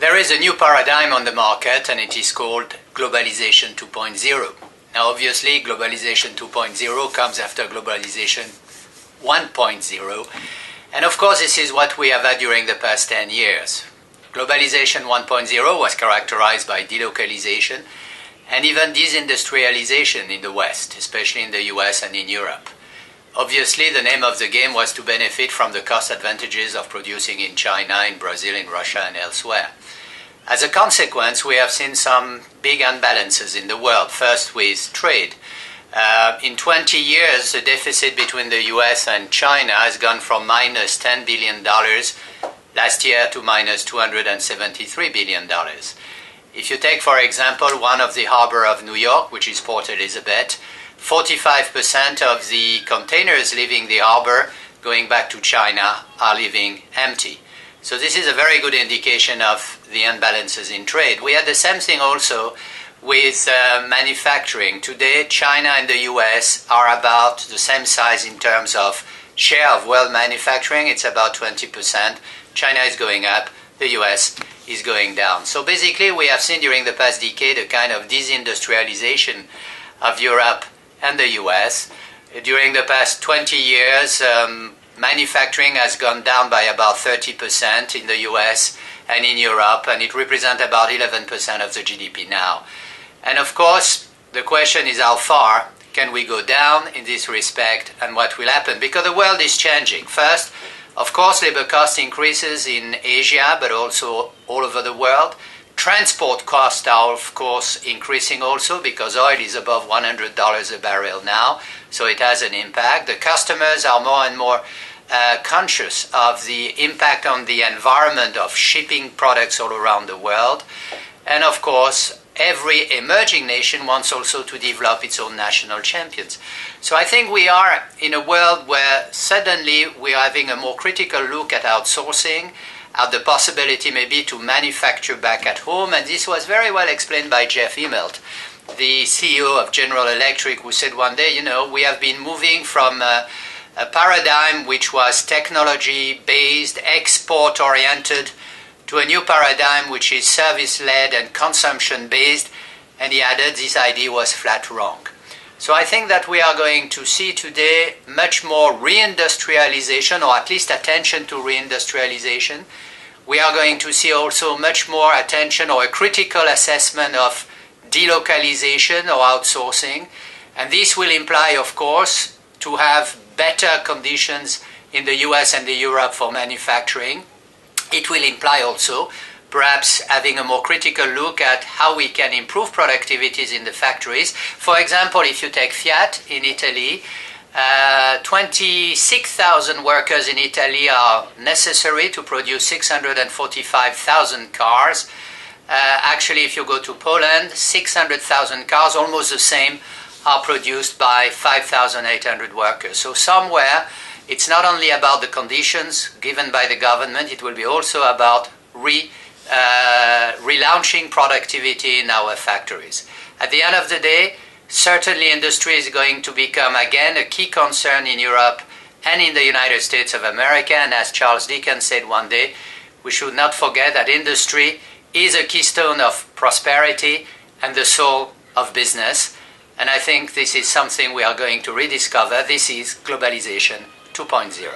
There is a new paradigm on the market, and it is called Globalization 2.0. Now, obviously, Globalization 2.0 comes after Globalization 1.0, and of course, this is what we have had during the past 10 years. Globalization 1.0 was characterized by delocalization and even disindustrialization in the West, especially in the US and in Europe. Obviously, the name of the game was to benefit from the cost advantages of producing in China, in Brazil, in Russia, and elsewhere. As a consequence, we have seen some big imbalances in the world, first with trade. In 20 years, the deficit between the US and China has gone from minus $10 billion last year to minus $273 billion. If you take, for example, one of the harbor of New York, which is Port Elizabeth, 45% of the containers leaving the harbor going back to China are leaving empty. So this is a very good indication of the imbalances in trade. We had the same thing also with manufacturing. Today, China and the US are about the same size in terms of share of world manufacturing. It's about 20%. China is going up, the US is going down. So basically, we have seen during the past decade a kind of disindustrialization of Europe and the US. During the past 20 years, manufacturing has gone down by about 30% in the US and in Europe, and it represents about 11% of the GDP now. And of course, the question is how far can we go down in this respect and what will happen? Because the world is changing. First, of course, labor cost increases in Asia, but also all over the world. Transport costs are, of course, increasing also because oil is above $100 a barrel now, so it has an impact. The customers are more and more conscious of the impact on the environment of shipping products all around the world. And of course, every emerging nation wants also to develop its own national champions. So I think we are in a world where suddenly we are having a more critical look at outsourcing, at the possibility maybe to manufacture back at home. And this was very well explained by Jeff Immelt, the CEO of General Electric, who said one day, we have been moving from a paradigm which was technology-based, export-oriented, to a new paradigm which is service-led and consumption-based. And he added this idea was flat wrong. So I think that we are going to see today much more reindustrialization, or at least attention to reindustrialization. We are going to see also much more attention or a critical assessment of delocalization or outsourcing. And this will imply, of course, to have better conditions in the US and the Europe for manufacturing. It will imply also perhaps having a more critical look at how we can improve productivities in the factories. For example, if you take Fiat in Italy, 26,000 workers in Italy are necessary to produce 645,000 cars. Actually, if you go to Poland, 600,000 cars, almost the same, are produced by 5,800 workers. So somewhere, it's not only about the conditions given by the government, it will be also about relaunching productivity in our factories. At the end of the day, certainly industry is going to become again a key concern in Europe and in the United States of America. And as Charles Dickens said one day, we should not forget that industry is a keystone of prosperity and the soul of business. And I think this is something we are going to rediscover. This is Globalization 2.0.